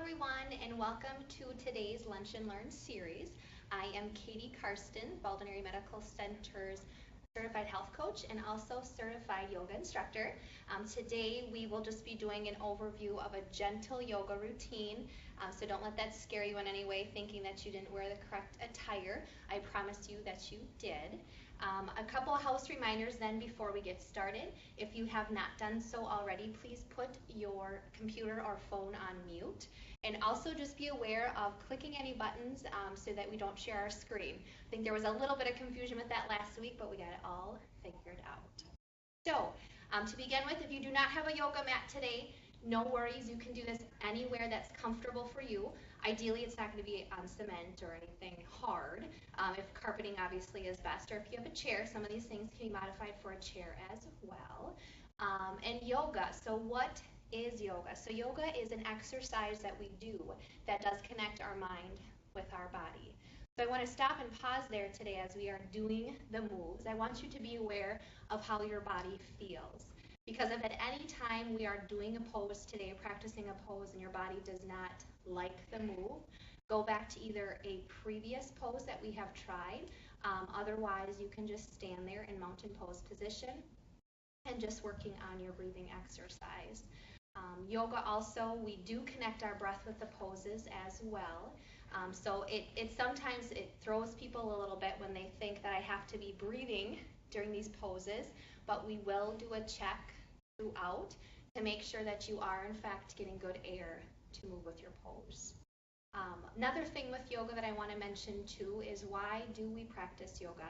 everyone, and welcome to today's Lunch and Learn series. I am Katie Karsten, Baldwin Area Medical Center's certified health coach and also certified yoga instructor. Today we will just be doing an overview of a gentle yoga routine, so don't let that scare you in any way, thinking that you didn't wear the correct attire. I promise you that you did. A couple of house reminders then before we get started. If you have not done so already, please put your computer or phone on mute. And also just be aware of clicking any buttons so that we don't share our screen. I think there was a little bit of confusion with that last week, but we got it all figured out. So to begin with, if you do not have a yoga mat today, no worries, you can do this anywhere that's comfortable for you. Ideally, it's not going to be on cement or anything hard. If carpeting obviously is best, or if you have a chair, some of these things can be modified for a chair as well. And yoga, so what is yoga? So yoga is an exercise that we do that does connect our mind with our body. So I want to stop and pause there today as we are doing the moves. I want you to be aware of how your body feels. Because if at any time we are doing a pose today, practicing a pose, and your body does not like the move, go back to either a previous pose that we have tried. Otherwise, you can just stand there in mountain pose position and just working on your breathing exercise. Yoga also, we do connect our breath with the poses as well. So it sometimes throws people a little bit when they think that I have to be breathing during these poses, but we will do a check throughout to make sure that you are in fact getting good air to move with your pose. Another thing with yoga that I want to mention too is, why do we practice yoga?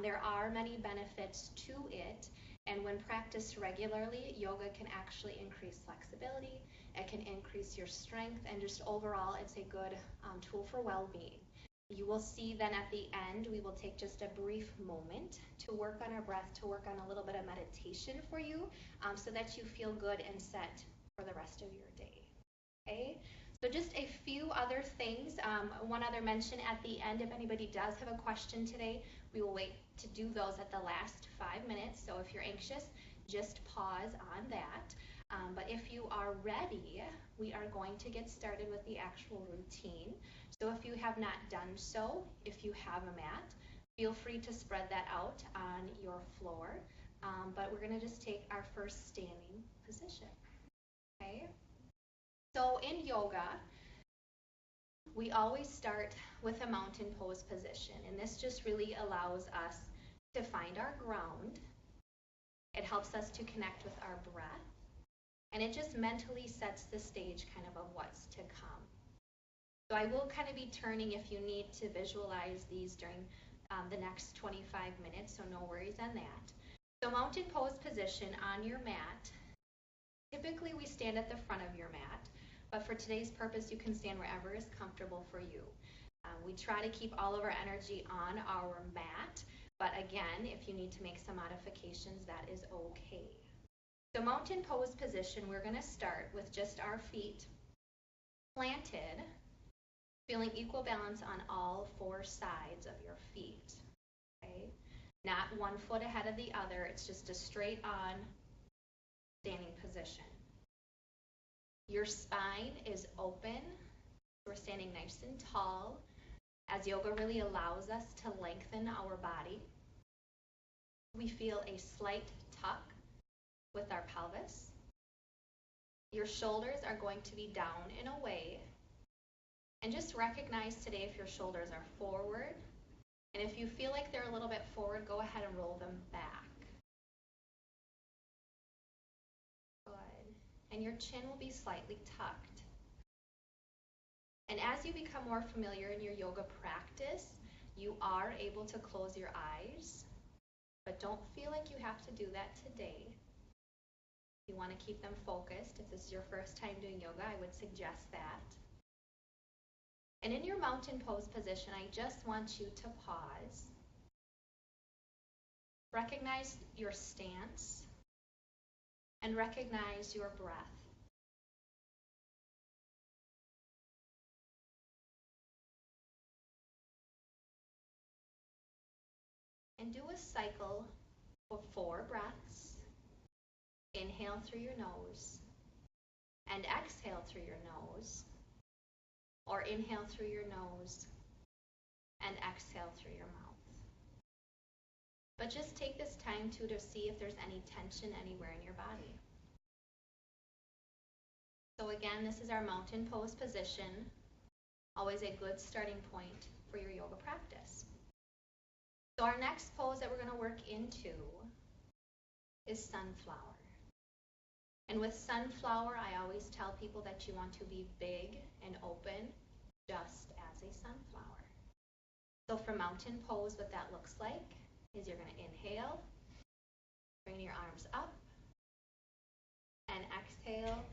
There are many benefits to it, and when practiced regularly, yoga can actually increase flexibility, it can increase your strength, and just overall it's a good tool for well-being. You will see then at the end, we will take just a brief moment to work on our breath, to work on a little bit of meditation for you, so that you feel good and set for the rest of your day. Okay, so just a few other things. One other mention at the end, if anybody does have a question today, we will wait to do those at the last 5 minutes. So if you're anxious, just pause on that. But if you are ready, we are going to get started with the actual routine. So if you have not done so, if you have a mat, feel free to spread that out on your floor. But we're going to just take our first standing position. Okay. So in yoga, we always start with a mountain pose position, and this just really allows us to find our ground. It helps us to connect with our breath, and it just mentally sets the stage kind of what's to come. So I will kind of be turning if you need to visualize these during the next 25 minutes, so no worries on that. So mountain pose position on your mat, typically we stand at the front of your mat, but for today's purpose, you can stand wherever is comfortable for you. We try to keep all of our energy on our mat, but again, if you need to make some modifications, that is okay. So mountain pose position, we're going to start with just our feet planted, feeling equal balance on all 4 sides of your feet. Okay? Not one foot ahead of the other, it's just a straight on standing position. Your spine is open, we're standing nice and tall, as yoga really allows us to lengthen our body. We feel a slight tuck with our pelvis. Your shoulders are going to be down and away. And just recognize today if your shoulders are forward, and if you feel like they're a little bit forward, go ahead and roll them back. Good. And your chin will be slightly tucked. And as you become more familiar in your yoga practice, you are able to close your eyes, but don't feel like you have to do that today. You want to keep them focused. If this is your first time doing yoga, I would suggest that. And in your mountain pose position, I just want you to pause. Recognize your stance and recognize your breath. And do a cycle for 4 breaths. Inhale through your nose and exhale through your nose. or inhale through your nose and exhale through your mouth. But just take this time to see if there's any tension anywhere in your body. So again, this is our mountain pose position. Always a good starting point for your yoga practice. So our next pose that we're going to work into is sunflower. And with sunflower, I always tell people that you want to be big and open, just as a sunflower. So for mountain pose, what that looks like is you're going to inhale, bring your arms up, and exhale,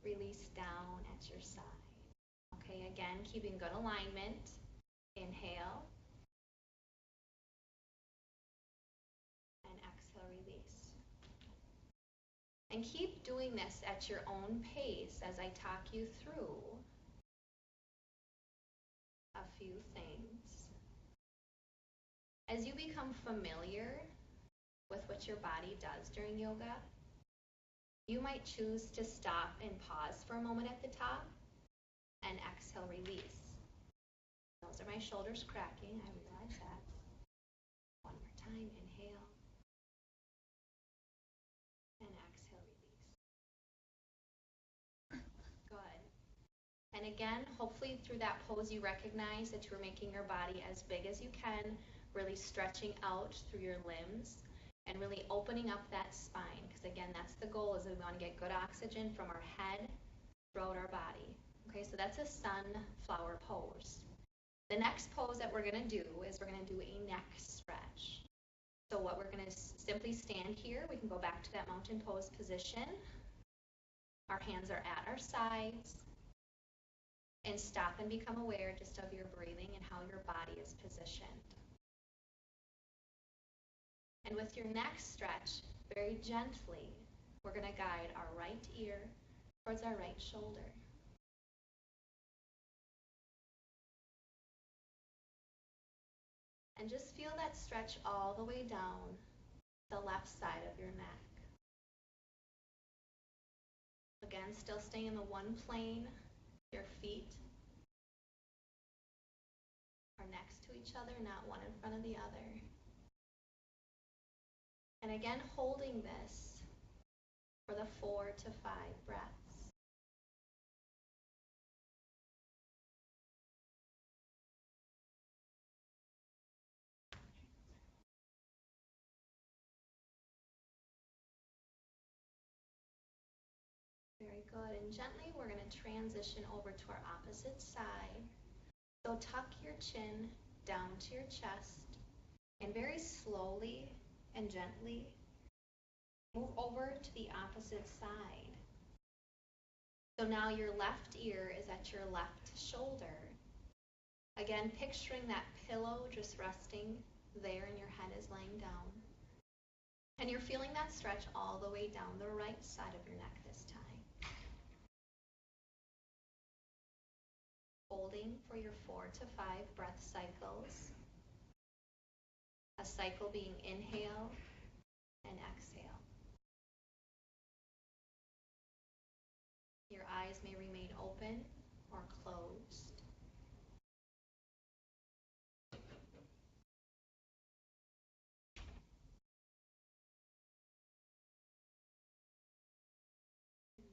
release down at your side. Okay, again, keeping good alignment. Inhale, and exhale, release. And keep doing this at your own pace as I talk you through a few things. As you become familiar with what your body does during yoga, you might choose to stop and pause for a moment at the top and exhale, release. Those are my shoulders cracking, I realize that. One more time, inhale. And exhale, release. Good. And again, hopefully through that pose you recognize that you're making your body as big as you can, really stretching out through your limbs and really opening up that spine. Because again, that's the goal, is that we want to get good oxygen from our head throughout our body. Okay, so that's a sunflower pose. The next pose that we're going to do is we're going to do a neck stretch. So what we're going to simply stand here. We can go back to that mountain pose position. Our hands are at our sides. And stop and become aware just of your breathing and how your body is positioned. And with your neck stretch, very gently, we're going to guide our right ear towards our right shoulder. And just feel that stretch all the way down the left side of your neck. Again, still stay in the one plane. Your feet are next to each other, not one in front of the other. And again, holding this for the 4 to 5 breaths. Very good. And gently, we're going to transition over to our opposite side. So tuck your chin down to your chest and very slowly and gently move over to the opposite side. So now your left ear is at your left shoulder. Again, picturing that pillow just resting there and your head is laying down. And you're feeling that stretch all the way down the right side of your neck this time. Holding for your 4 to 5 breath cycles. A cycle being inhale and exhale. Your eyes may remain open or closed.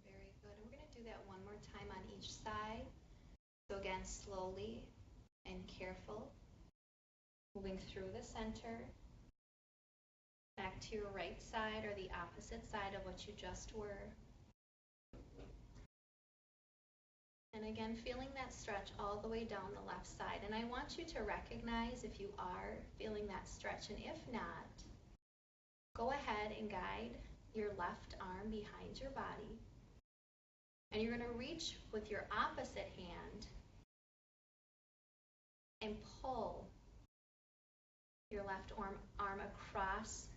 Very good. And we're going to do that one more time on each side. So again, slowly and careful, moving through the center, back to your right side or the opposite side of what you just were. And again, feeling that stretch all the way down the left side. And I want you to recognize if you are feeling that stretch, and if not, go ahead and guide your left arm behind your body. And you're going to reach with your opposite hand and pull your left arm across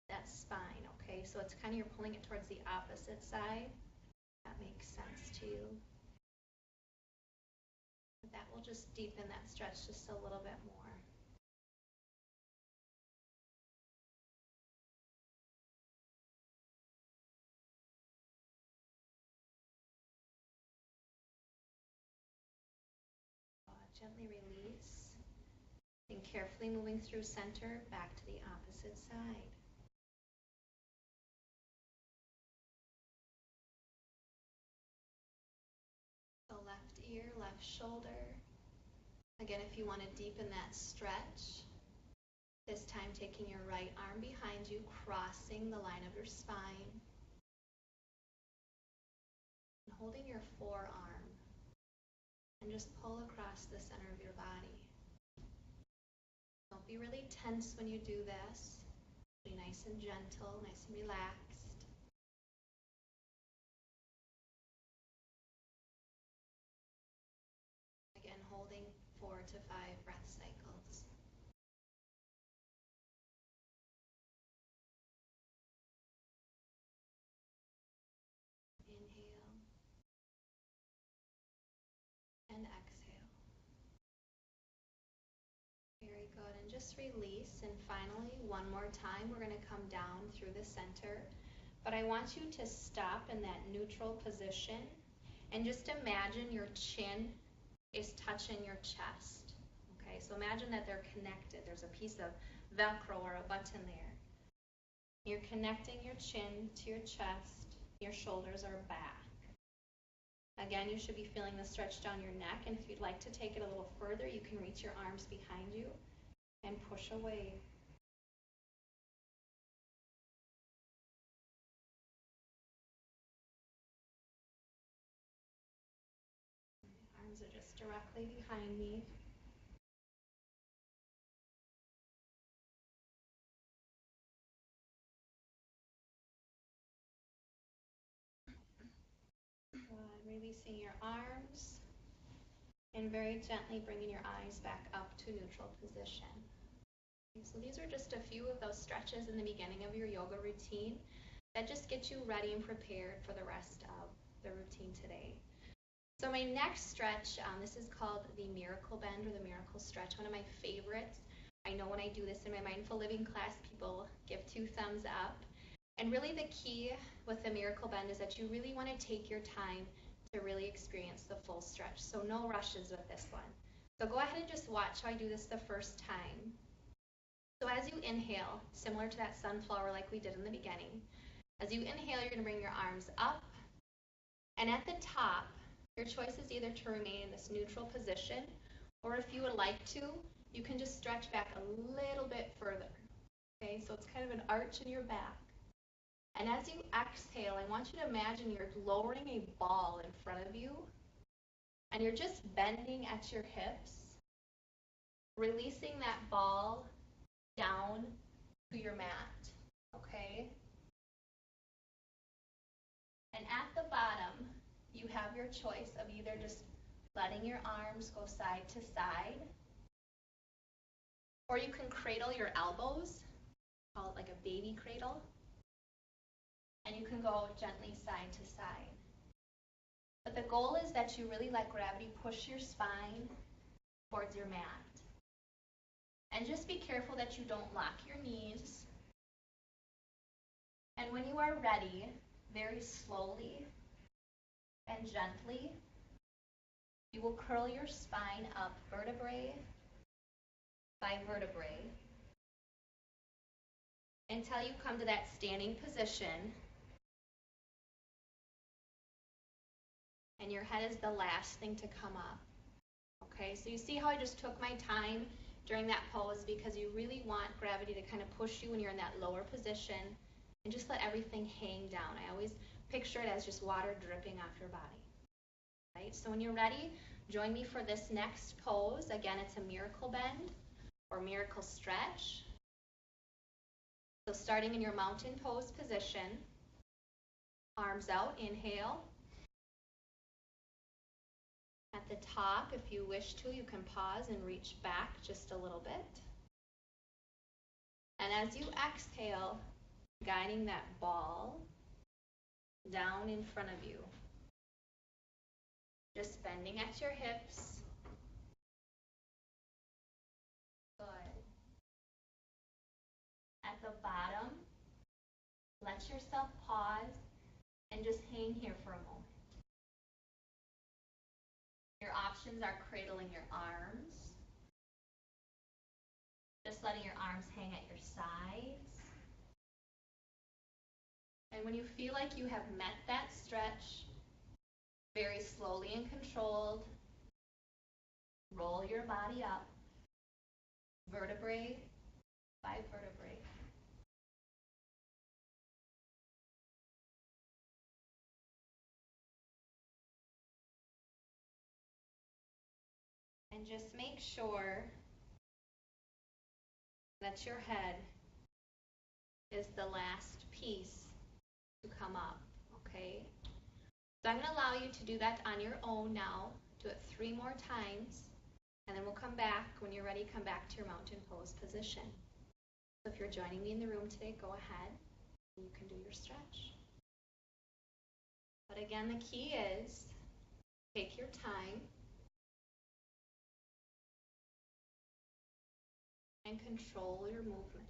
that spine, okay? So it's kind of, you're pulling it towards the opposite side. That makes sense to you. That will just deepen that stretch just a little bit more. Gently release. And carefully moving through center, back to the opposite side. So left ear, left shoulder. Again, if you want to deepen that stretch, this time taking your right arm behind you, crossing the line of your spine. And holding your forearm. And just pull across the center of your body. Don't be really tense when you do this. Be nice and gentle, nice and relaxed. Again, holding 4 to 5 breath cycles. Inhale and exhale. Very good. And just release. And finally, one more time, we're going to come down through the center. But I want you to stop in that neutral position and just imagine your chin is touching your chest. Okay, so imagine that they're connected. There's a piece of Velcro or a button there. You're connecting your chin to your chest. Your shoulders are back. Again, you should be feeling the stretch down your neck, and if you'd like to take it a little further, you can reach your arms behind you and push away. Arms are just directly behind me. Good. Releasing your arms and very gently bringing your eyes back up to neutral position. Okay, so these are just a few of those stretches in the beginning of your yoga routine that just get you ready and prepared for the rest of the routine today. So my next stretch, this is called the Miracle Bend or the Miracle Stretch, one of my favorites. I know when I do this in my Mindful Living class, people give 2 thumbs up. And really the key with the Miracle Bend is that you really want to take your time to really experience the full stretch. So no rushes with this one. So go ahead and just watch how I do this the first time. So as you inhale, similar to that sunflower like we did in the beginning, as you inhale, you're going to bring your arms up. And at the top, your choice is either to remain in this neutral position, or if you would like to, you can just stretch back a little bit further. Okay, so it's kind of an arch in your back. And as you exhale, I want you to imagine you're lowering a ball in front of you, and you're just bending at your hips, releasing that ball down to your mat, okay? And at the bottom, you have your choice of either just letting your arms go side to side, or you can cradle your elbows, call it like a baby cradle, and you can go gently side to side. But the goal is that you really let gravity push your spine towards your mat. And just be careful that you don't lock your knees. And when you are ready, very slowly and gently, you will curl your spine up vertebrae by vertebrae until you come to that standing position. And your head is the last thing to come up. Okay, so you see how I just took my time during that pose because you really want gravity to kind of push you when you're in that lower position and just let everything hang down. I always picture it as just water dripping off your body. Right? So when you're ready, join me for this next pose. Again, it's a miracle bend or miracle stretch. So starting in your mountain pose position, arms out, inhale. At the top, if you wish to, you can pause and reach back just a little bit. And as you exhale, guiding that ball down in front of you. Just bending at your hips. Good. At the bottom, let yourself pause and just hang here for a moment. Your option options are cradling your arms, just letting your arms hang at your sides. And when you feel like you have met that stretch, very slowly and controlled, roll your body up, vertebrae by vertebrae. And just make sure that your head is the last piece to come up, okay? So I'm going to allow you to do that on your own now. Do it 3 more times, and then we'll come back. When you're ready, come back to your mountain pose position. So if you're joining me in the room today, go ahead. You can do your stretch. But again, the key is take your time and control your movements.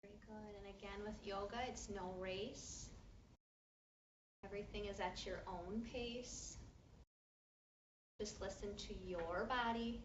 Very good. And again, with yoga, it's no race. Everything is at your own pace. Just listen to your body.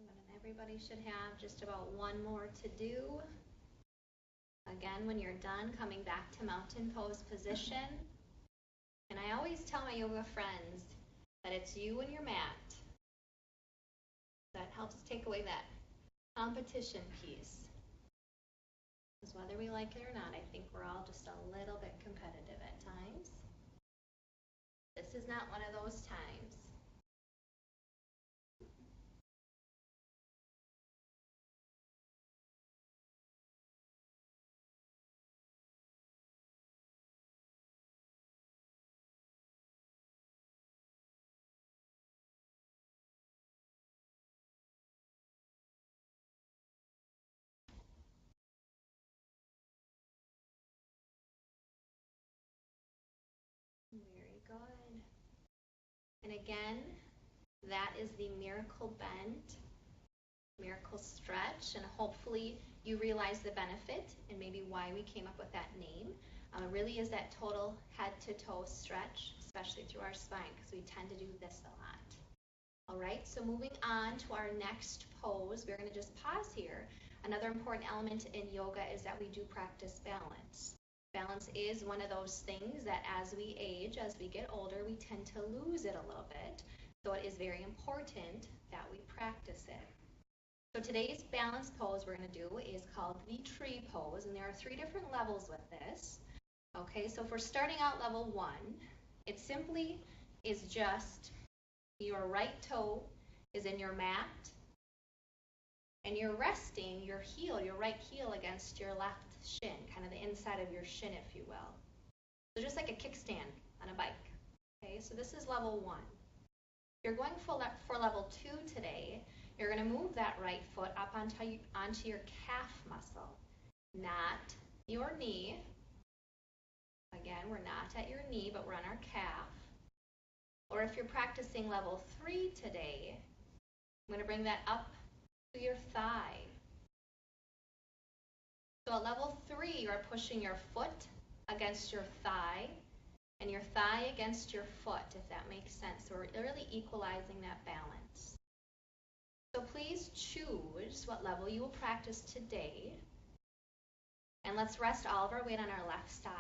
And everybody should have just about 1 more to do. Again, when you're done, coming back to mountain pose position. And I always tell my yoga friends that it's you and your mat. That helps take away that competition piece. Because whether we like it or not, I think we're all just a little bit competitive at times. This is not one of those times. Very good. And again, that is the miracle bend, miracle stretch, and hopefully you realize the benefit and maybe why we came up with that name. It really is that total head to toe stretch, especially through our spine, because we tend to do this a lot. All right, so moving on to our next pose, we're going to just pause here. Another important element in yoga is that we do practice balance. Balance is one of those things that as we age, as we get older, we tend to lose it a little bit. So it is very important that we practice it. So today's balance pose we're going to do is called the tree pose, and there are 3 different levels with this. Okay, so if we're starting out level 1, it simply is just your right toe is in your mat, and you're resting your heel, your right heel against your left shin, kind of the inside of your shin, if you will. So just like a kickstand on a bike. Okay, so this is level 1. You're going for level 2 today. You're going to move that right foot up onto your calf muscle, not your knee. Again, we're not at your knee, but we're on our calf. Or if you're practicing level 3 today, I'm going to bring that up to your thigh. So at level 3, you're pushing your foot against your thigh and your thigh against your foot, if that makes sense. So we're really equalizing that balance. So please choose what level you will practice today. And let's rest all of our weight on our left side.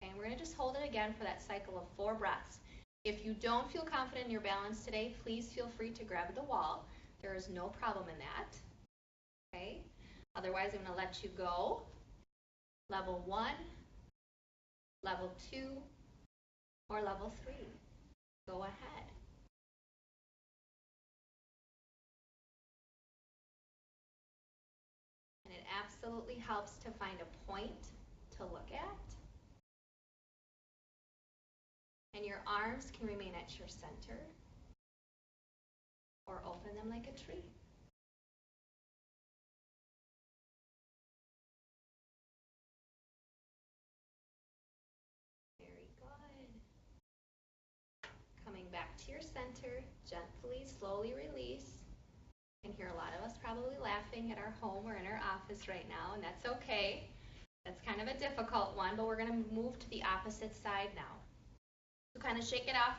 Okay, and we're going to just hold it again for that cycle of 4 breaths. If you don't feel confident in your balance today, please feel free to grab the wall. There is no problem in that. Okay, otherwise I'm going to let you go. Level 1, level 2, or level 3. Go ahead. And it absolutely helps to find a point to look at. And your arms can remain at your center or open them like a tree. Very good. Coming back to your center, gently, slowly release. You can hear a lot of us probably laughing at our home or in our office right now, and that's okay. That's kind of a difficult one, but we're going to move to the opposite side now. So kind of shake it off,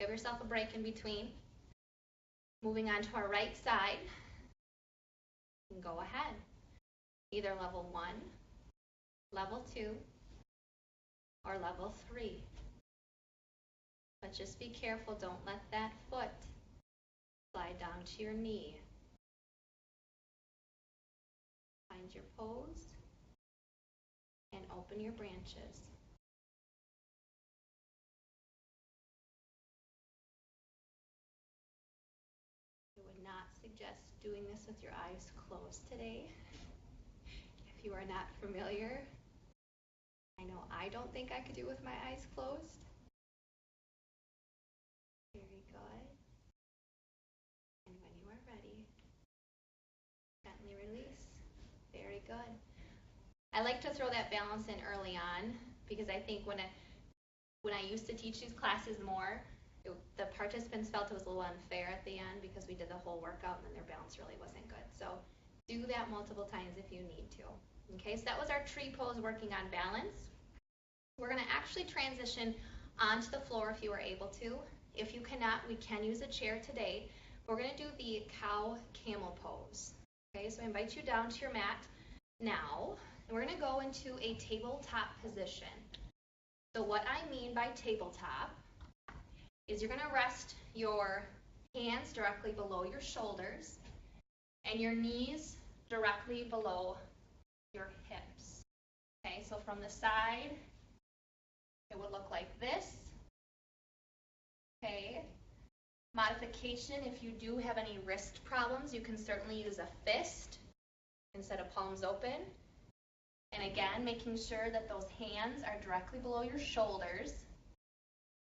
give yourself a break in between. Moving on to our right side, and go ahead. Either level 1, level 2, or level 3. But just be careful, don't let that foot slide down to your knee. Find your pose and open your branches. I would not suggest doing this with your eyes closed today. If you are not familiar, I know I don't think I could do it with my eyes closed. Very good. And when you are ready, gently release. Very good. I like to throw that balance in early on because I think when I used to teach these classes more, the participants felt it was a little unfair at the end because we did the whole workout and then their balance really wasn't good. So do that multiple times if you need to. Okay, so that was our tree pose working on balance. We're going to actually transition onto the floor if you are able to. If you cannot, we can use a chair today. We're going to do the cow camel pose. Okay, so I invite you down to your mat now. And we're going to go into a tabletop position. So what I mean by tabletop is you're going to rest your hands directly below your shoulders and your knees directly below your hips. Okay, so from the side, it would look like this. Okay, modification, if you do have any wrist problems, you can certainly use a fist instead of palms open. And again, making sure that those hands are directly below your shoulders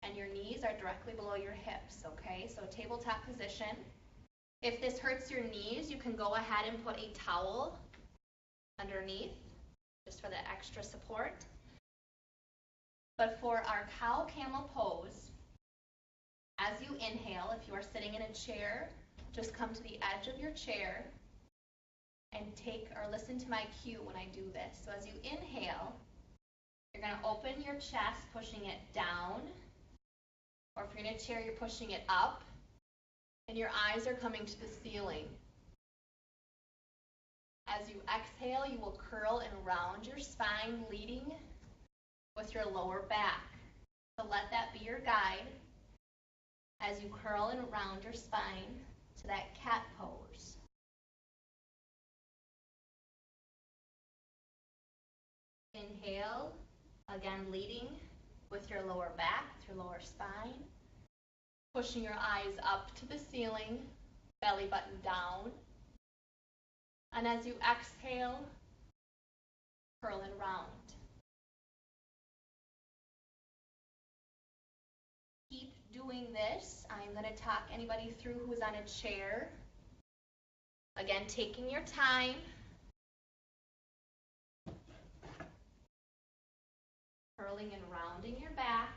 and your knees are directly below your hips, okay? So tabletop position. If this hurts your knees, you can go ahead and put a towel underneath just for the extra support. But for our cow camel pose, as you inhale, if you are sitting in a chair, just come to the edge of your chair and take or listen to my cue when I do this. So as you inhale, you're going to open your chest, pushing it down. Or if you're in a chair, you're pushing it up. And your eyes are coming to the ceiling. As you exhale, you will curl and round your spine, leading with your lower back. So let that be your guide as you curl and round your spine to that cat pose. Inhale, again leading with your lower back, with your lower spine. Pushing your eyes up to the ceiling, belly button down. And as you exhale, curl and round. Keep doing this. I'm going to talk anybody through who is on a chair. Again, taking your time. Curling and rounding your back.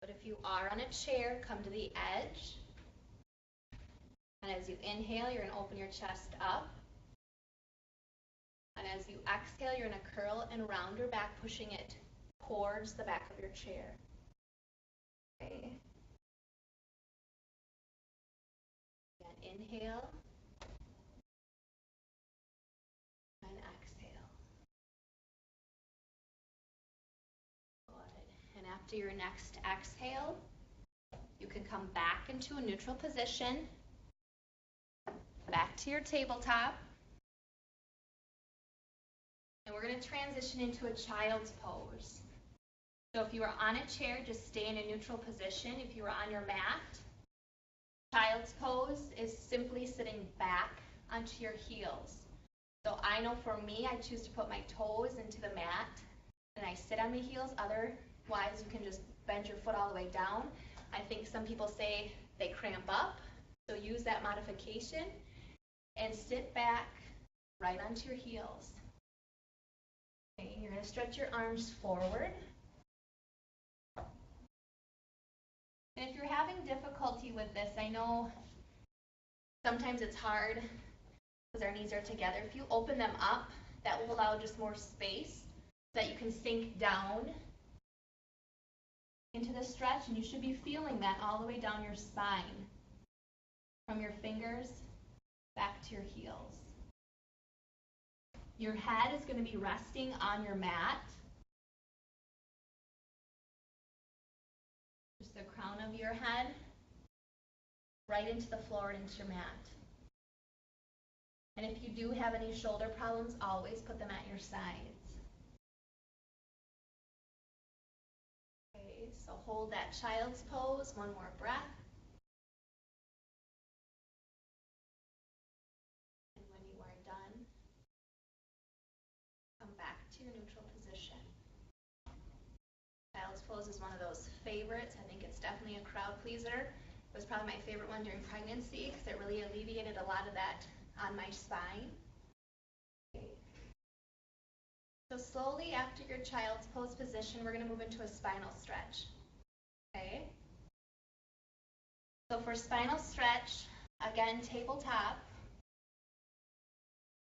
But if you are on a chair, come to the edge. And as you inhale, you're going to open your chest up. And as you exhale, you're going to curl and round your back, pushing it towards the back of your chair. Okay. Again, inhale. after your next exhale, you can come back into a neutral position, back to your tabletop. And we're going to transition into a child's pose. So if you are on a chair, just stay in a neutral position. If you are on your mat, child's pose is simply sitting back onto your heels. So I know for me, I choose to put my toes into the mat and I sit on my heels. Otherwise, you can just bend your foot all the way down. I think some people say they cramp up, so use that modification and sit back right onto your heels. Okay, you're going to stretch your arms forward. And if you're having difficulty with this, I know sometimes it's hard because our knees are together. If you open them up, that will allow just more space so that you can sink down into the stretch, and you should be feeling that all the way down your spine, from your fingers back to your heels. Your head is going to be resting on your mat. Just the crown of your head right into the floor and into your mat. And if you do have any shoulder problems, always put them at your sides. Okay, so hold that child's pose, one more breath. And when you are done, come back to your neutral position. Child's pose is one of those favorites. I think it's definitely a crowd pleaser. It was probably my favorite one during pregnancy because it really alleviated a lot of that on my spine. Okay. So slowly after your child's pose position, we're going to move into a spinal stretch. Okay. So for spinal stretch, again, tabletop,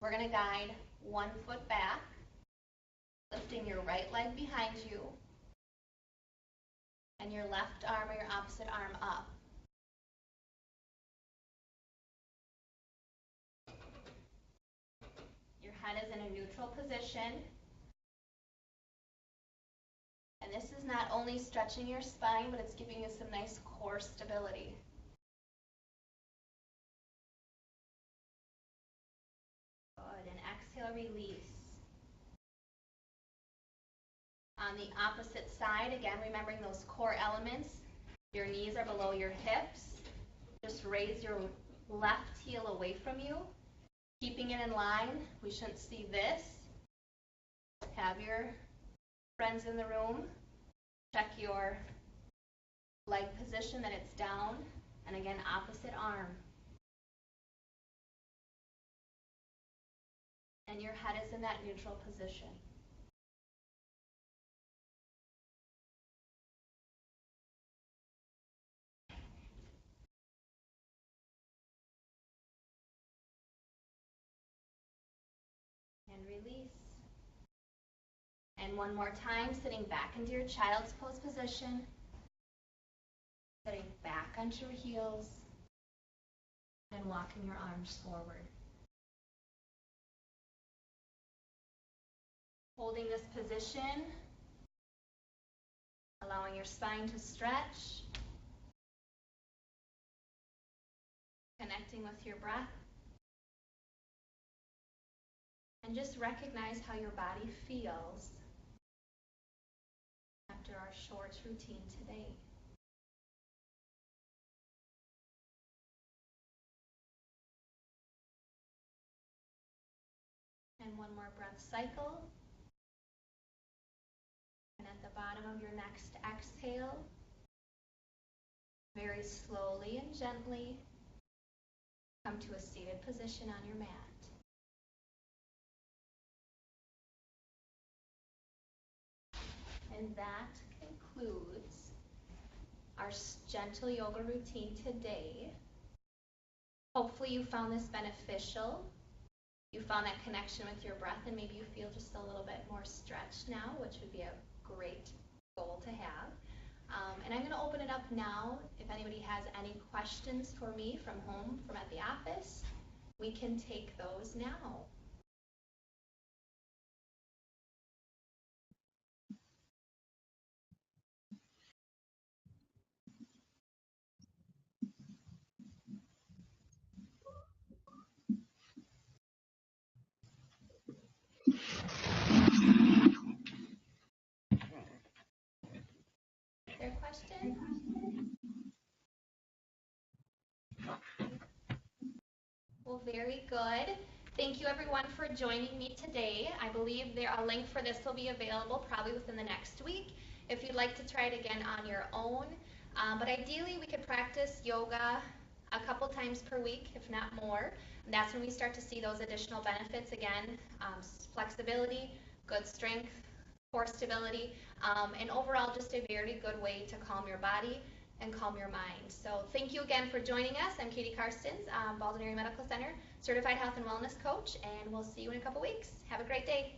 we're going to guide one foot back, lifting your right leg behind you, and your left arm or your opposite arm up. Your head is in a neutral position. And this is not only stretching your spine, but it's giving you some nice core stability. Good, and exhale, release. On the opposite side, again, remembering those core elements, your knees are below your hips. Just raise your left heel away from you, keeping it in line. We shouldn't see this. Have your friends in the room check your leg position, that it's down, and again, opposite arm. And your head is in that neutral position. And release. And one more time, sitting back into your child's pose position. Sitting back onto your heels. And walking your arms forward. Holding this position. Allowing your spine to stretch. Connecting with your breath. And just recognize how your body feels after our short routine today. And one more breath cycle. And at the bottom of your next exhale, very slowly and gently, come to a seated position on your mat. And that concludes our gentle yoga routine today. Hopefully you found this beneficial. You found that connection with your breath, and maybe you feel just a little bit more stretched now, which would be a great goal to have. And I'm going to open it up now. If anybody has any questions for me from home, from at the office, we can take those now. Well, very good. Thank you everyone for joining me today. I believe a link for this will be available probably within the next week if you'd like to try it again on your own. But ideally we could practice yoga a couple times per week, if not more. And that's when we start to see those additional benefits again, flexibility, good strength, core stability, and overall just a very good way to calm your body and calm your mind. So thank you again for joining us. I'm Katie Karstens, Baldwin Area Medical Center, Certified Health and Wellness Coach, and we'll see you in a couple weeks. Have a great day.